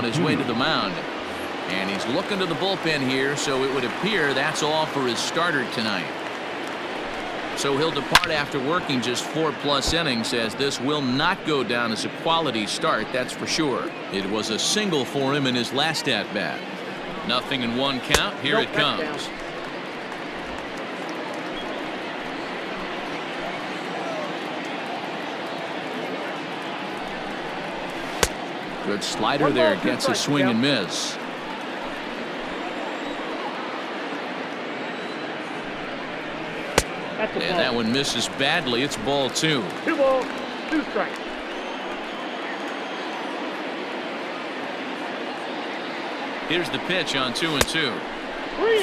his way to the mound. And he's looking to the bullpen here, so it would appear that's all for his starter tonight. So he'll depart after working just 4+ innings, as this will not go down as a quality start, that's for sure. It was a single for him in his last at-bat. 0-1 count. Here it comes. Good slider there, gets a swing and miss. And that one misses badly. It's ball 2. 2 balls, 2 strikes. Here's the pitch on 2-2.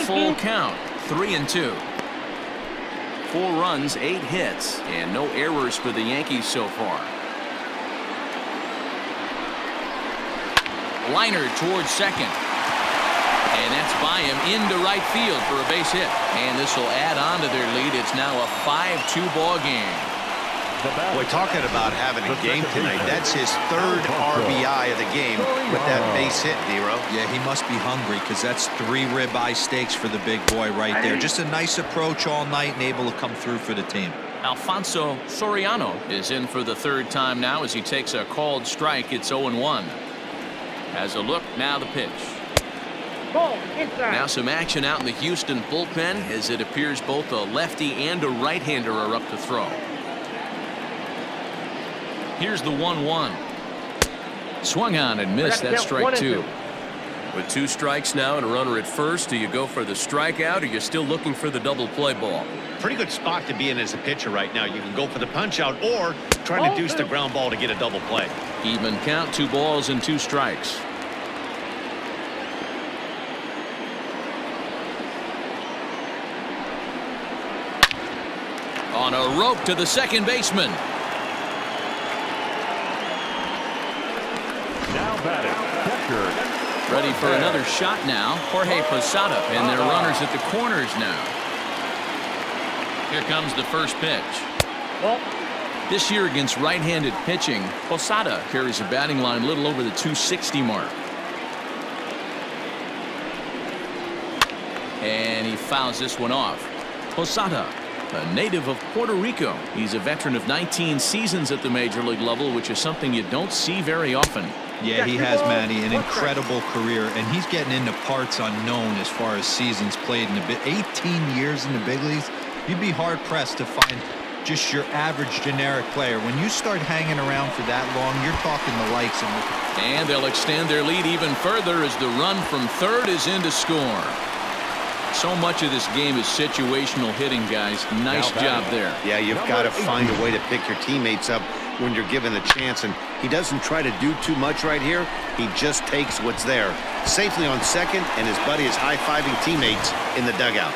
Full count. 3-2. 4 runs, 8 hits, and no errors for the Yankees so far. Liner towards second. And that's by him into right field for a base hit. And this will add on to their lead. It's now a 5-2 ball game. We're talking about having a game tonight. That's his 3rd RBI of the game with that base hit, Nero. Yeah, he must be hungry, because that's 3 ribeye steaks for the big boy right there. Just a nice approach all night and able to come through for the team. Alfonso Soriano is in for the 3rd time now as he takes a called strike. It's 0-1. Has a look, now the pitch. Now some action out in the Houston bullpen, as it appears both a lefty and a right-hander are up to throw. Here's the 1-1. Swung on and missed. That's strike 2. With 2 strikes now and a runner at first, do you go for the strikeout, or you're still looking for the double play ball? Pretty good spot to be in as a pitcher right now. You can go for the punch out or try to deuce the ground ball to get a double play. Even count, 2 balls and 2 strikes. On a rope to the second baseman. Now batting, catcher. Ready for another shot now. Jorge Posada, and their runners at the corners now. Here comes the first pitch. This year against right-handed pitching, Posada carries a batting line a little over the 260 mark. And he fouls this one off. Posada, a native of Puerto Rico. He's a veteran of 19 seasons at the major league level, which is something you don't see very often. Yeah, he has, Manny, an incredible career, and he's getting into parts unknown as far as seasons played in the 18 years in the big leagues. You'd be hard-pressed to find just your average generic player. When you start hanging around for that long, you're talking the likes of them. And they'll extend their lead even further as the run from third is in to score. So much of this game is situational hitting, guys. Nice job there. Yeah, you've got to find a way to pick your teammates up when you're given the chance, and he doesn't try to do too much right here. He just takes what's there. Safely on second, and his buddy is high-fiving teammates in the dugout.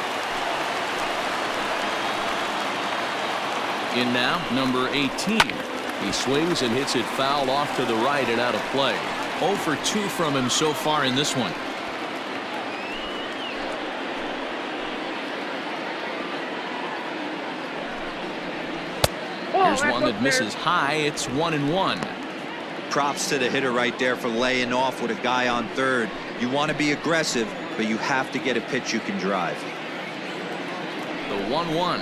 In now, number 18. He swings and hits it foul off to the right and out of play. 0 for 2 from him so far in this one. Here's one that misses high. It's 1-1. Props to the hitter right there for laying off with a guy on third. You want to be aggressive, but you have to get a pitch you can drive. The 1-1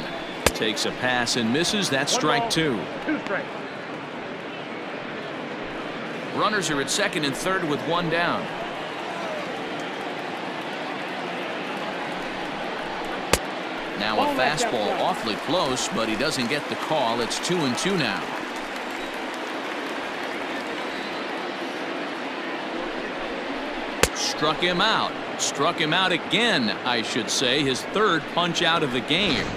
takes a pass and misses. That's strike 2. 2 strikes. Runners are at second and third with 1 down. Now a fastball awfully close, but he doesn't get the call. It's 2-2 now. Struck him out. Struck him out again, I should say. His 3rd punch out of the game.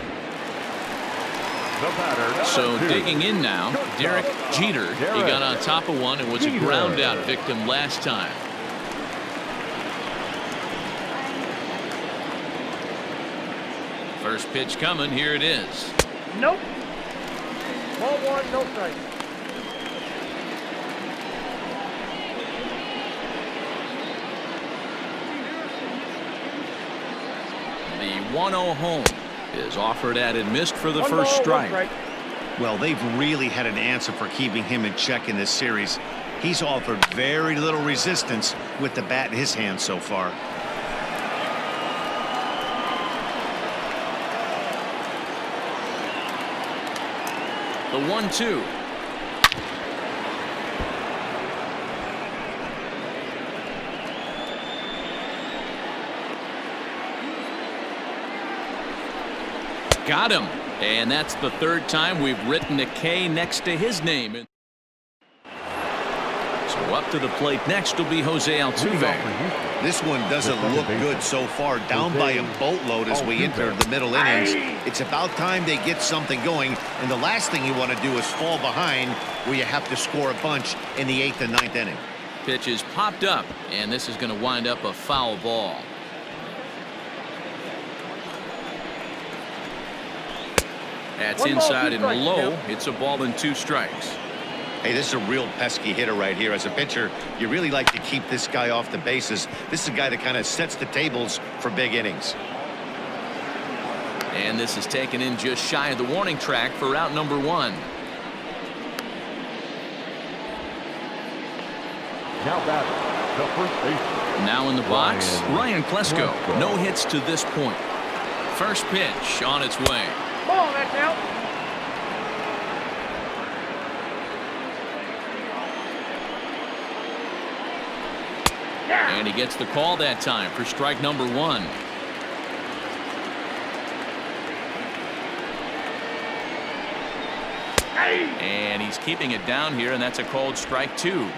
So digging in now, Derek Jeter. He got on top of one and was a ground out victim last time. First pitch coming. Here it is. Nope. Ball 1, no strike. The 1-0 home is offered at and missed for the first strike. Well, they've really had an answer for keeping him in check in this series. He's offered very little resistance with the bat in his hand so far. The 1-2. Got him. And that's the third time we've written a K next to his name. So up to the plate next will be Jose Altuve. This one doesn't look good so far. Down by a boatload as we enter the middle innings. It's about time they get something going. And the last thing you want to do is fall behind where you have to score a bunch in the 8th and 9th inning. Pitch is popped up, and this is going to wind up a foul ball. That's inside and low. It's a ball and 2 strikes. Hey, this is a real pesky hitter right here. As a pitcher, you really like to keep this guy off the bases. This is a guy that kind of sets the tables for big innings. And this is taken in just shy of the warning track for out number 1. Now batting, the first baseman. Now in the box, Ryan Klesko. No hits to this point. First pitch on its way. Ball, that's out. And he gets the call that time for strike number 1. And he's keeping it down here, and that's a called strike 2.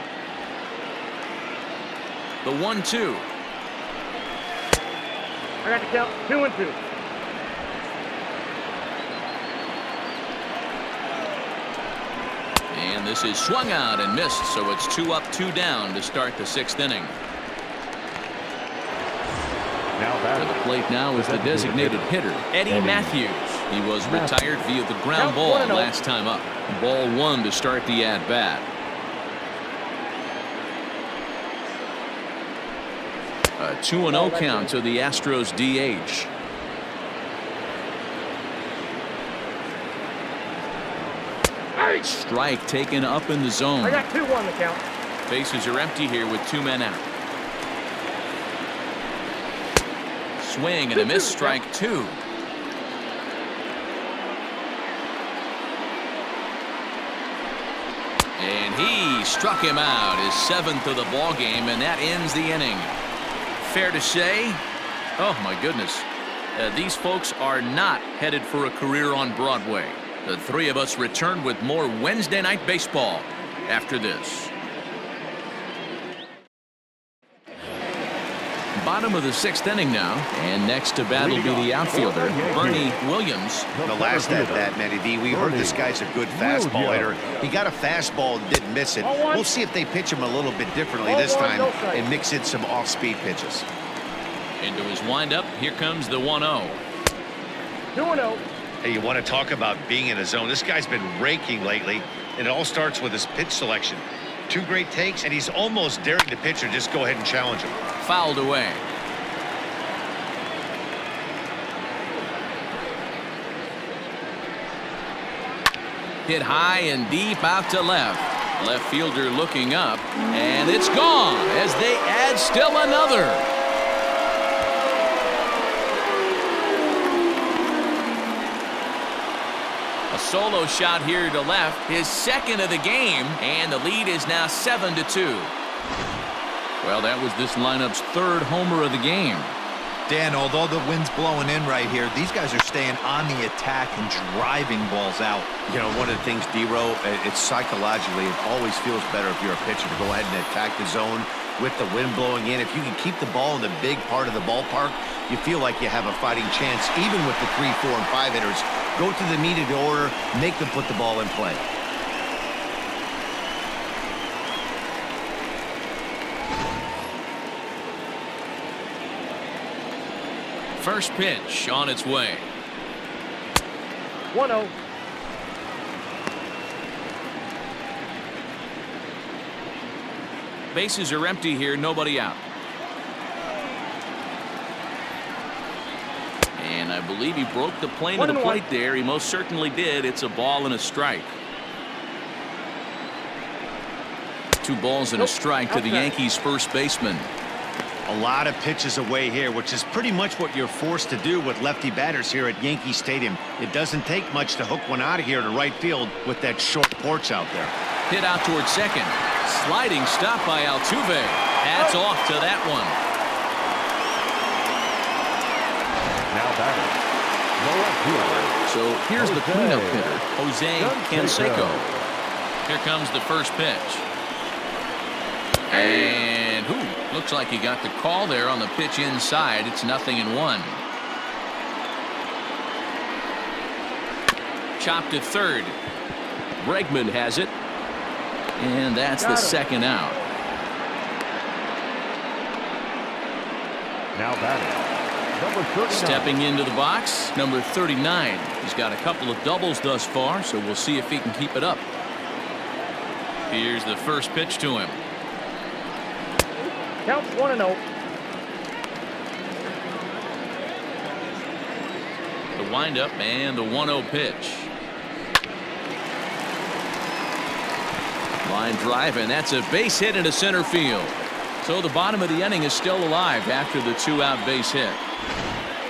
The 1-2. I got to count 2-2. And this is swung out and missed, so it's 2 up, 2 down to start the 6th inning. To the plate now is the designated hitter, Eddie Matthews. He was retired via the ground ball last time up. Ball 1 to start the at-bat. A 2-0 count to the Astros DH. Strike taken up in the zone. I got 2-1 the count. Bases are empty here with 2 men out. Swing and a miss, strike 2. And he struck him out, his 7th of the ball game, and that ends the inning. Fair to say, oh my goodness, these folks are not headed for a career on Broadway. The 3 of us return with more Wednesday Night Baseball after this. Bottom of the 6th inning now, and next to bat will be the outfielder, Bernie Williams. The last at bat, Matty D, we heard this guy's a good fastball hitter. He got a fastball and didn't miss it. We'll see if they pitch him a little bit differently this time and mix in some off-speed pitches. Into his windup, here comes the 1-0. 2-0. Hey, you want to talk about being in a zone. This guy's been raking lately, and it all starts with his pitch selection. 2 great takes, and he's almost daring the pitcher just go ahead and challenge him. Fouled away. Hit high and deep out to left. Left fielder looking up, and it's gone as they add still another. A solo shot here to left, his 2nd of the game, and the lead is now 7-2. Well, that was this lineup's 3rd homer of the game. Dan, although the wind's blowing in right here, these guys are staying on the attack and driving balls out. You know, one of the things, D-Row, it's psychologically, it always feels better if you're a pitcher to go ahead and attack the zone with the wind blowing in. If you can keep the ball in the big part of the ballpark, you feel like you have a fighting chance, even with the 3, 4, and 5 hitters. Go to the needed order, make them put the ball in play. First pitch on its way. 1-0. Bases are empty here, nobody out. And I believe he broke the plane of the plate there. He most certainly did. It's a ball and a strike. 2 balls and a strike to the Yankees first baseman. A lot of pitches away here, which is pretty much what you're forced to do with lefty batters here at Yankee Stadium. It doesn't take much to hook one out of here to right field with that short porch out there. Hit out towards second. Sliding stop by Altuve. Hats off to that one. Now batting, the left fielder. So here's the cleanup hitter, Jose Canseco. Here comes the first pitch. And looks like he got the call there on the pitch inside. It's 0-1. Chopped to third. Bregman has it. And that's the second out. Now batting, number 39. Stepping into the box, number 39. He's got a couple of doubles thus far, so we'll see if he can keep it up. Here's the first pitch to him. Count 1-0. The windup and the 1-0 pitch. Line drive, and that's a base hit into center field. So the bottom of the inning is still alive after the 2-out base hit.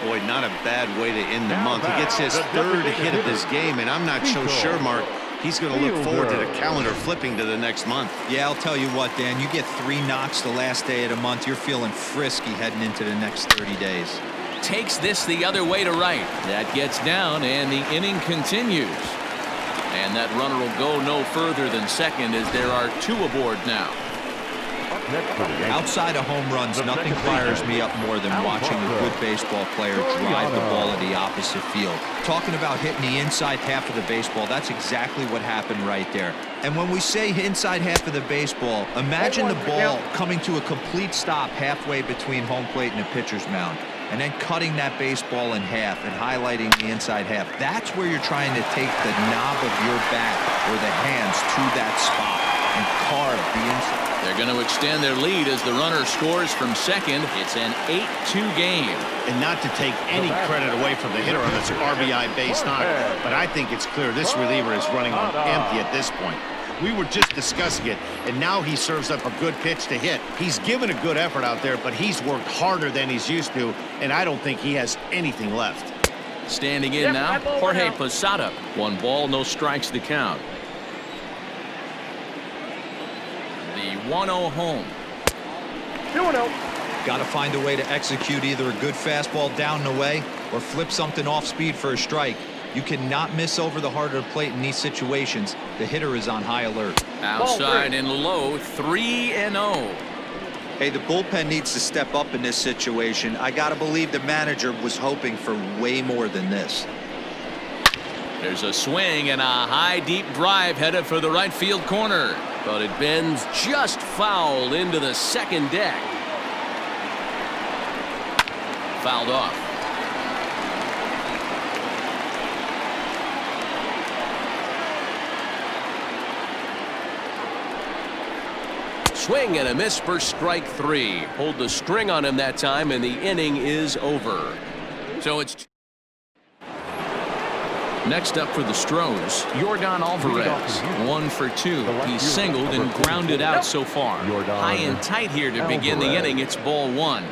Boy, not a bad way to end the month. He gets his 3rd hit of this game, and I'm not so sure, Mark, he's going to look forward to the calendar flipping to the next month. Yeah, I'll tell you what, Dan, you get 3 knocks the last day of the month, you're feeling frisky heading into the next 30 days. Takes this the other way to right. That gets down, and the inning continues. And that runner will go no further than second as there are 2 aboard now. Outside of home runs, nothing fires me up more than watching a good baseball player drive the ball to the opposite field. Talking about hitting the inside half of the baseball, that's exactly what happened right there. And when we say inside half of the baseball, imagine the ball coming to a complete stop halfway between home plate and the pitcher's mound, and then cutting that baseball in half and highlighting the inside half. That's where you're trying to take the knob of your bat or the hands to that spot and carve the inside. They're going to extend their lead as the runner scores from second. It's an 8-2 game. And not to take any credit away from the hitter on this RBI base knock, but I think it's clear this reliever is running on empty at this point. We were just discussing it, and now he serves up a good pitch to hit. He's given a good effort out there, but he's worked harder than he's used to, and I don't think he has anything left. Standing in now, Jorge Posada. 1 ball, no strikes to count. The 1-0 home. 2-0. Got to find a way to execute either a good fastball down and away or flip something off speed for a strike. You cannot miss over the heart of the plate in these situations. The hitter is on high alert. Outside and low, 3-0. Hey, the bullpen needs to step up in this situation. I got to believe the manager was hoping for way more than this. There's a swing and a high deep drive headed for the right field corner, but it bends just foul into the second deck. Fouled off. Swing and a miss for strike 3. Hold the string on him that time, and the inning is over. So it's next up for the Astros, Yordan Alvarez. 1 for 2. He's singled and grounded out so far. High and tight here to begin the inning. It's ball 1.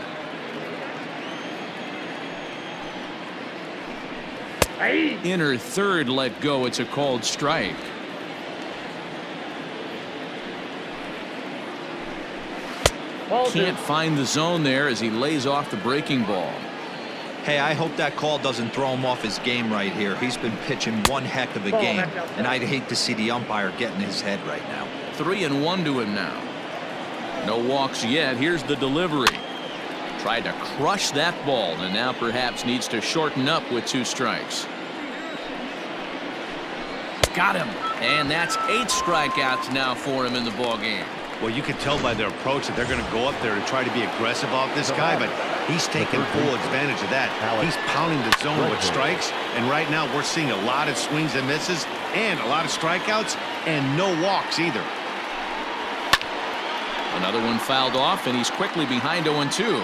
Inner third let go. It's a called strike. Can't find the zone there as he lays off the breaking ball. Hey, I hope that call doesn't throw him off his game right here. He's been pitching one heck of a game, and I'd hate to see the umpire get in his head right now. 3-1 to him now. No walks yet. Here's the delivery. Tried to crush that ball, and now perhaps needs to shorten up with 2 strikes. Got him. And that's 8 strikeouts now for him in the ball game. Well, you can tell by their approach that they're going to go up there to try to be aggressive off this guy, but he's taking full advantage of that. He's pounding the zone with strikes, and right now we're seeing a lot of swings and misses and a lot of strikeouts and no walks either. Another one fouled off, and he's quickly behind 0-2.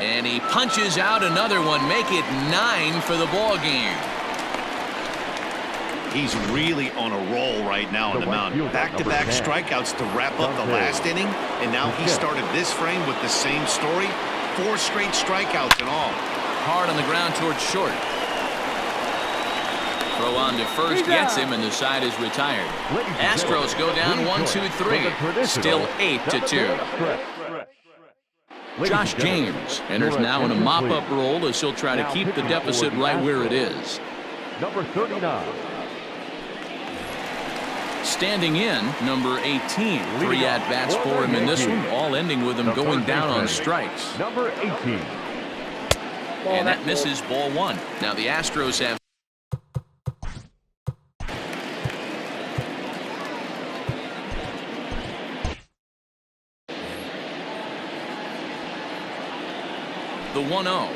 And he punches out another one, make it 9 for the ball game. He's really on a roll right now on the mound. Back-to-back strikeouts to wrap up the last inning, and now he started this frame with the same story. 4 straight strikeouts in all. Hard on the ground towards short. Throw on to first gets him, and the side is retired. Astros go down 1-2-3. Still 8-2. Josh James enters now in a mop-up role as he'll try to keep the deficit right where it is. Number 39. Standing in, number 18. 3 at-bats for him in this one, all ending with him going down on strikes. Number 18. And that misses, ball 1. Now the Astros have the 1-0.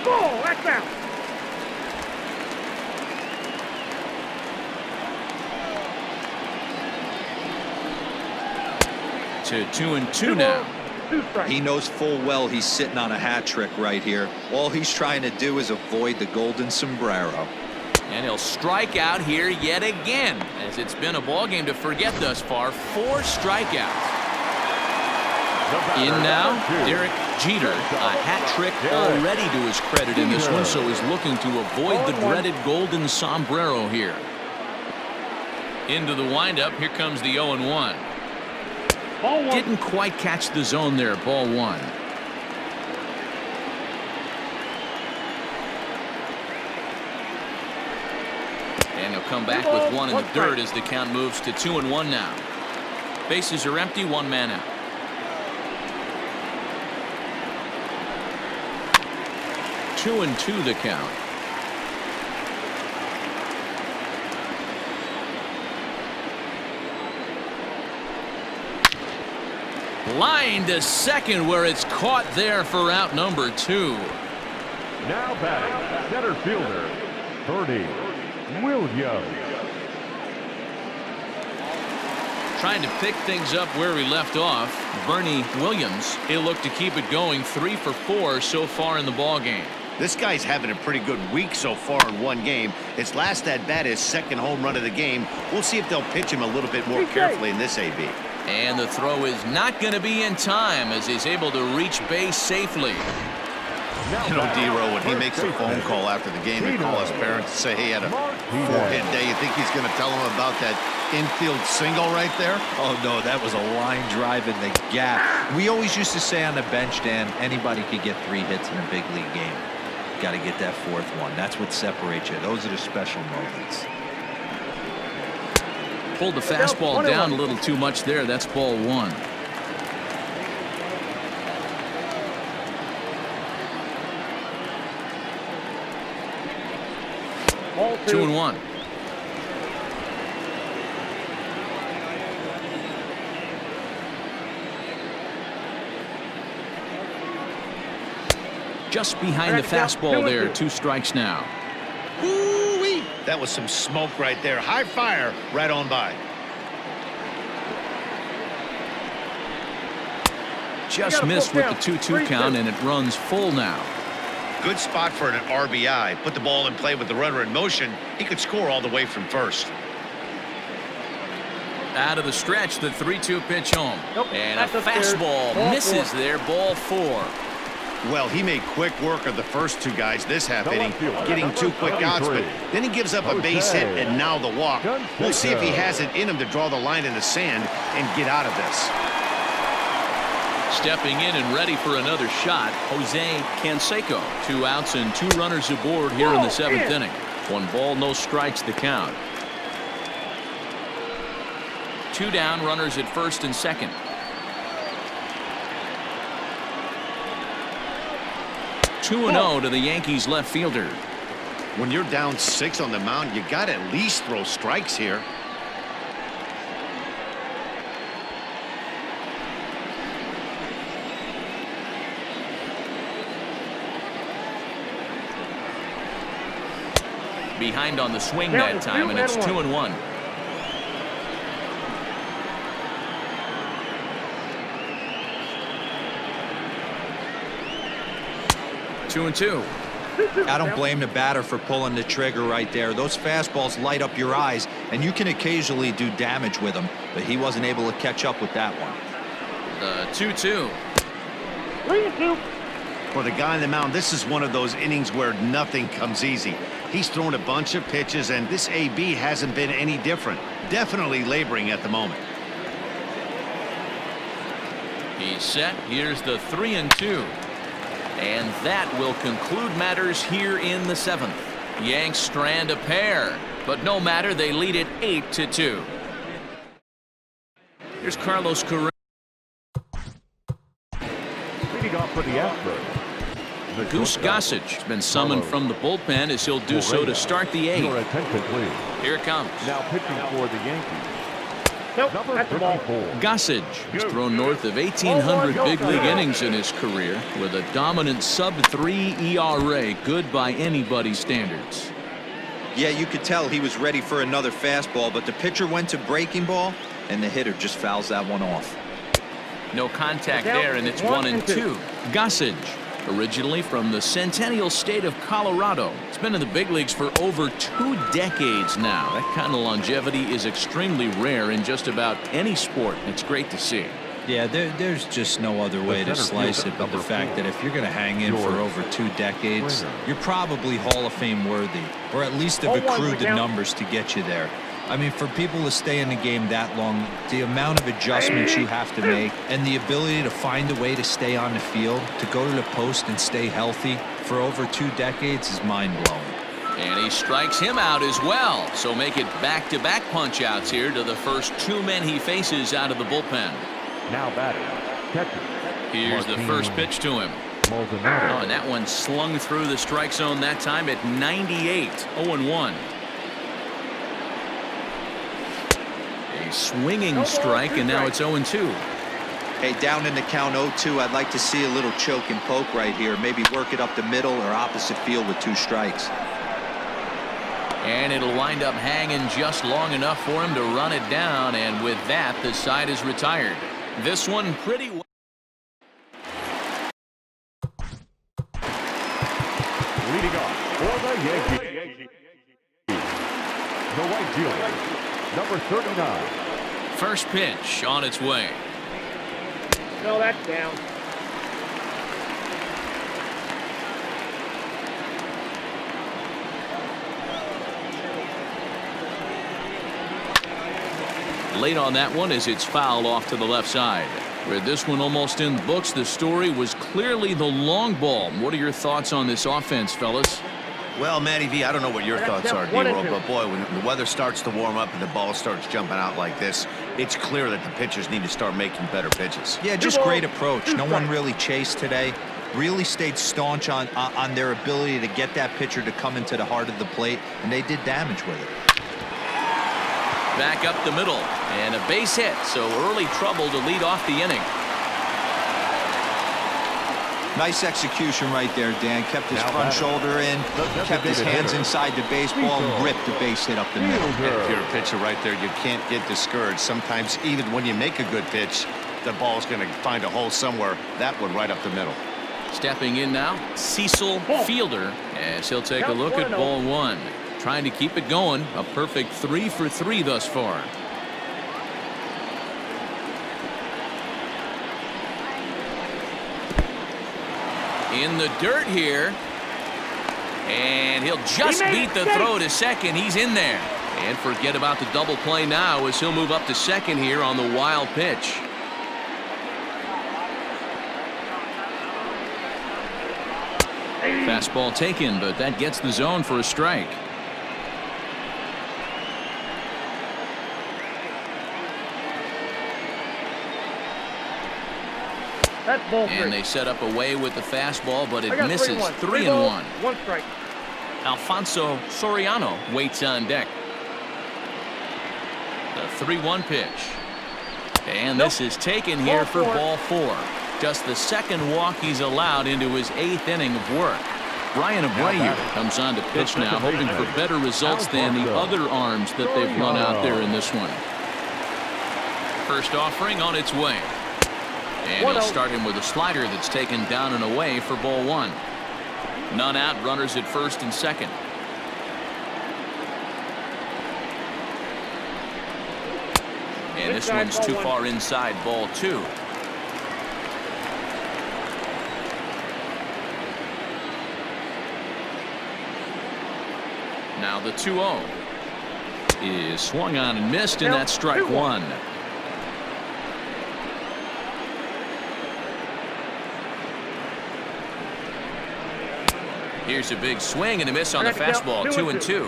Oh, that's out. To 2-2 now. He knows full well he's sitting on a hat trick right here. All he's trying to do is avoid the golden sombrero. And he'll strike out here yet again, as it's been a ball game to forget thus far. 4 strikeouts. In now, Derek Jeter, a hat trick already to his credit in this one, so he's looking to avoid the dreaded golden sombrero here. Into the windup, here comes the 0-1. Didn't quite catch the zone there, ball 1. And he'll come back with 1 in the dirt as the count moves to 2-1 now. Bases are empty, 1 man out. Two and 2 the count. Line to second, where it's caught there for out number 2. Now batting, center fielder, Bernie Williams. Trying to pick things up where we left off. Bernie Williams, he'll look to keep it going. 3 for 4 so far in the ball game. This guy's having a pretty good week so far in one game. His last at-bat is second home run of the game. We'll see if they'll pitch him a little bit more carefully in this AB. And the throw is not going to be in time as he's able to reach base safely. You know, D-Row, when he makes a phone call after the game and call his parents to say he had a 4-hit day, you think he's going to tell him about that infield single right there? Oh, no, that was a line drive in the gap. We always used to say on the bench, Dan, anybody could get 3 hits in a big league game. Got to get that 4th one. That's what separates you. Those are the special moments. Pulled the fastball down a little too much there. That's ball 1. Ball 2-1. Just behind the fastball there. 2 strikes now. Ooh-wee. That was some smoke right there. High fire right on by. Just missed with the 2-2 count, and it runs full now. Good spot for an RBI. Put the ball in play with the runner in motion. He could score all the way from first. Out of the stretch, the 3-2 pitch home. And a That's upstairs. fastball Ball misses 4. there, ball 4. Well, he made quick work of the first 2 guys this half inning, getting 2 quick outs, but then he gives up a base hit and now the walk. We'll see if he has it in him to draw the line in the sand and get out of this. Stepping in and ready for another shot, Jose Canseco. 2 outs and 2 runners aboard here in the 7th inning. 1 ball, no strikes the count. 2 down, runners at first and second. 2-0 to the Yankees left fielder. When you're down 6 on the mound, you got to at least throw strikes here. Behind on the swing that time, and it's 2-1. 2-2. I don't blame the batter for pulling the trigger right there. Those fastballs light up your eyes, and you can occasionally do damage with them, but he wasn't able to catch up with that one. The 2-2. 3-2. For the guy on the mound, this is one of those innings where nothing comes easy. He's thrown a bunch of pitches, and this AB hasn't been any different. Definitely laboring at the moment. He's set. Here's the 3-2. And that will conclude matters here in the 7th. Yanks strand a pair, but no matter, they lead it 8-2. Here's Carlos Correa. Leading off for the Astros, the Goose shortstop, Gossage has been summoned from the bullpen as he'll do so to start the Your 8th. attention, please. Here it comes. Now pitching for the Yankees, Nope, number that's the ball. 54. Gossage has thrown north of 1,800 big league innings in his career with a dominant sub-3 ERA, good by anybody's standards. Yeah, you could tell he was ready for another fastball, but the pitcher went to breaking ball, and the hitter just fouls that one off. No contact there, and it's 1-2. Gossage, originally from the Centennial State of Colorado, has been in the big leagues for over 2 decades now. That kind of longevity is extremely rare in just about any sport. It's great to see. Yeah, there's just no other way to slice it but the fact that if you're going to hang in for over 2 decades, you're probably Hall of Fame worthy, or at least have accrued the numbers to get you there. I mean, for people to stay in the game that long, the amount of adjustments you have to make and the ability to find a way to stay on the field, to go to the post and stay healthy for over 2 decades is mind-blowing. And he strikes him out as well. So make it back-to-back punch-outs here to the first 2 men he faces out of the bullpen. Now batting, catcher. Here's the first pitch to him. Maldonado. Oh, and that one slung through the strike zone that time at 98. 0-1. A swinging strike, and now it's 0-2. Hey, down in the count 0-2, I'd like to see a little choke and poke right here. Maybe work it up the middle or opposite field with 2 strikes. And it'll wind up hanging just long enough for him to run it down, and with that, the side is retired. This one pretty well. Leading off for the Yankees, the right fielder, number 39. First pitch on its way. No, that's down. Late on that one as it's fouled off to the left side. With this one almost in the books, the story was clearly the long ball. What are your thoughts on this offense, fellas? Well, Matty V, I don't know what your thoughts are, D-Roll, but boy, when the weather starts to warm up and the ball starts jumping out like this, it's clear that the pitchers need to start making better pitches. Yeah, just great approach. No one really chased today. Really stayed staunch on their ability to get that pitcher to come into the heart of the plate, and they did damage with it. Back up the middle, and a base hit, so early trouble to lead off the inning. Nice execution right there, Dan. Kept his front shoulder in, kept his hands inside the baseball, and ripped the base hit up the middle. And if you're a pitcher right there, you can't get discouraged. Sometimes even when you make a good pitch, the ball's going to find a hole somewhere. That one right up the middle. Stepping in now, Cecil Fielder, as he'll take a look at ball 1. Trying to keep it going. A perfect 3 for 3 thus far. In the dirt here. And he'll just beat the throw to second. He's in there. And forget about the double play now as he'll move up to second here on the wild pitch. Fastball taken, but that gets the zone for a strike. And they set up away with the fastball, but it misses. 3-1. 1 strike. Alfonso Soriano waits on deck. The 3-1 pitch. And this is taken here for ball 4. Just the second walk he's allowed into his 8th inning of work. Brian Abreu comes on to pitch now, hoping for better results than the other arms that they've run out there in this one. First offering on its way. And he'll start him with a slider that's taken down and away for ball 1. None out, runners at first and second. And this one's too far inside, ball 2. Now the 2-0 is swung on and missed, and that's strike 1. Here's a big swing and a miss on the fastball, 2-2.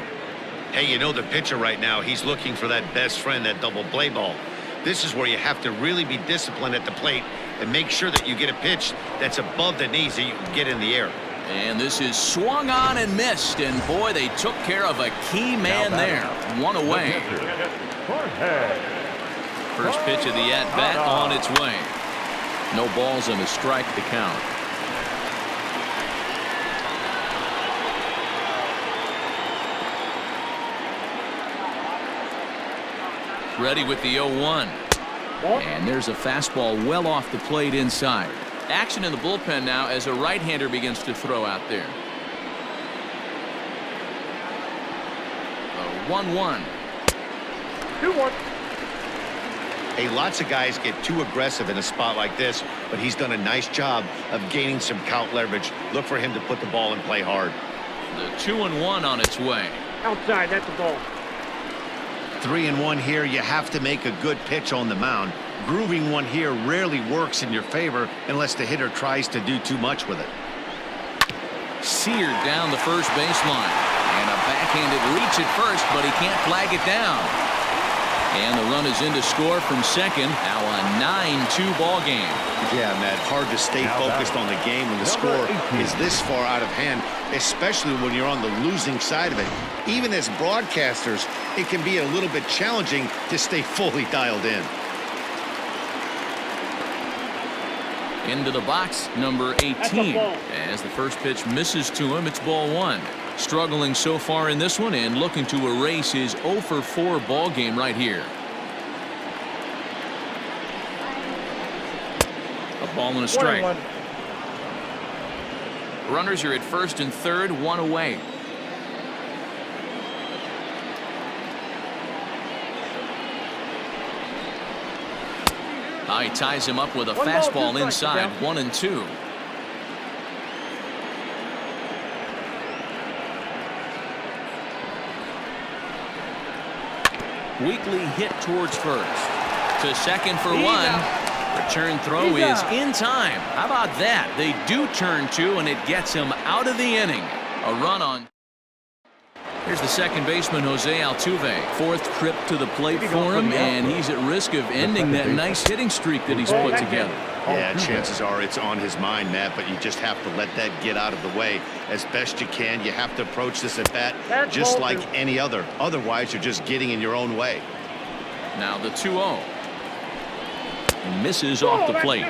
Hey, you know the pitcher right now, he's looking for that best friend, that double play ball. This is where you have to really be disciplined at the plate and make sure that you get a pitch that's above the knees that you can get in the air. And this is swung on and missed, and boy, they took care of a key man there. 1 away. First pitch of the at-bat on its way. No balls and a strike to count. Ready with the 0-1. And there's a fastball well off the plate inside. Action in the bullpen now as a right-hander begins to throw out there. 1-1. 2-1. Hey, lots of guys get too aggressive in a spot like this, but he's done a nice job of gaining some count leverage. Look for him to put the ball and play hard. The 2-1 on its way. Outside, that's the ball. 3-1 here. You have to make a good pitch on the mound. Grooving one here rarely works in your favor unless the hitter tries to do too much with it. Seared down the first baseline. And a backhanded reach at first, but he can't flag it down. And the run is in to score from second. Now a 9-2 ball game. Yeah, Matt, hard to stay focused on the game when the score is this far out of hand, especially when you're on the losing side of it. Even as broadcasters, it can be a little bit challenging to stay fully dialed in. Into the box, number 18. As the first pitch misses to him, it's ball 1. Struggling so far in this one and looking to erase his 0-for-4 ball game right here. A ball and a strike. Runners are at first and third, 1 away. He ties him up with a fastball inside, 1-2. Weakly hit towards first. To second for 1. Return throw is in time. How about that? They do turn 2, and it gets him out of the inning. A run on. Here's the second baseman, Jose Altuve. 4th trip to the plate for him, and he's at risk of ending that nice hitting streak that he's put together. Yeah, chances are it's on his mind, Matt, but you just have to let that get out of the way as best you can. You have to approach this at bat just like any other. Otherwise, you're just getting in your own way. Now the 2-0. Misses off the plate.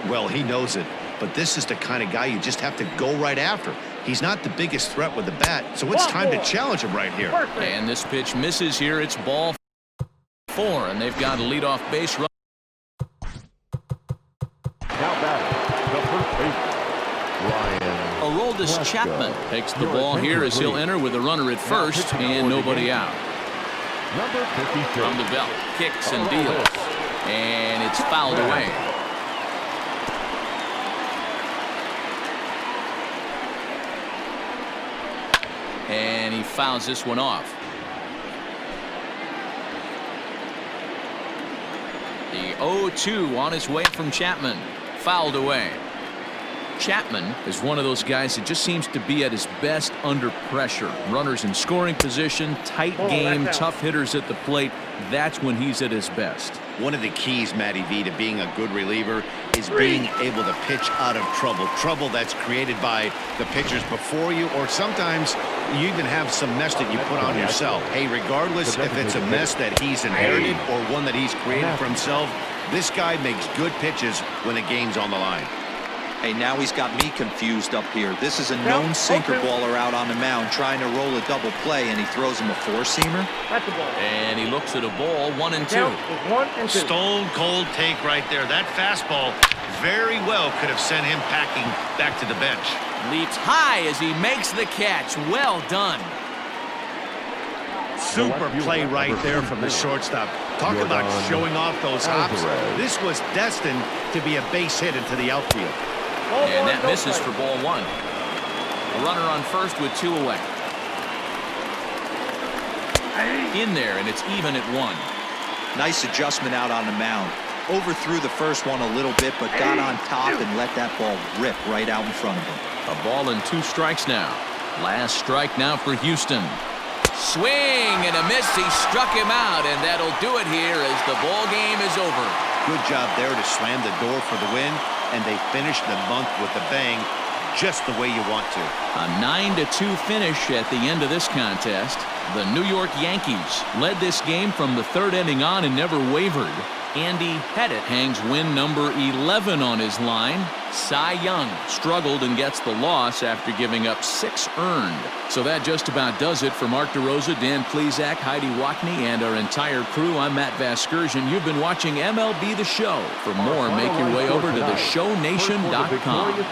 Well, he knows it, but this is the kind of guy you just have to go right after. He's not the biggest threat with the bat, so it's time to challenge him right here. And this pitch misses here. It's ball 4, and they've got a leadoff base run. Now batting, the first baseman, Ryan. Aroldis Chapman takes the ball here as he'll enter with a runner at first and nobody out. Number 56. From the belt, kicks and deals, and it's fouled away. And he fouls this one off. The 0-2 on his way from Chapman. Fouled away. Chapman is one of those guys that just seems to be at his best under pressure. Runners in scoring position, tight game, tough hitters at the plate. That's when he's at his best. One of the keys, Matty V, to being a good reliever is being able to pitch out of trouble. Trouble that's created by the pitchers before you, or sometimes you even have some mess that you put on yourself. Hey, regardless if it's a mess that he's inherited or one that he's created for himself, this guy makes good pitches when the game's on the line. Hey, now he's got me confused up here. This is a known sinker baller out on the mound trying to roll a double play, and he throws him a 4-seamer. That's the ball. And he looks at a ball, 1-2. 1-2. Stone cold take right there. That fastball very well could have sent him packing back to the bench. Leaps high as he makes the catch. Well done. Super play right there from the shortstop. Talk about showing off those hops. This was destined to be a base hit into the outfield. And that misses for ball one. A runner on first with 2 away. In there, and it's even at 1. Nice adjustment out on the mound. Overthrew the first one a little bit, but got on top and let that ball rip right out in front of him. A ball and 2 strikes now. Last strike now for Houston. Swing and a miss. He struck him out, and that'll do it here as the ball game is over. Good job there to slam the door for the win, and they finished the month with a bang, just the way you want to. A 9-2 finish at the end of this contest. The New York Yankees led this game from the 3rd inning on and never wavered. Andy Pettitte hangs win number 11 on his line. Cy Young struggled and gets the loss after giving up 6 earned. So that just about does it for Mark DeRosa, Dan Plesac, Heidi Watney, and our entire crew. I'm Matt Vasgersian. You've been watching MLB The Show. For more, make your way over to theshownation.com.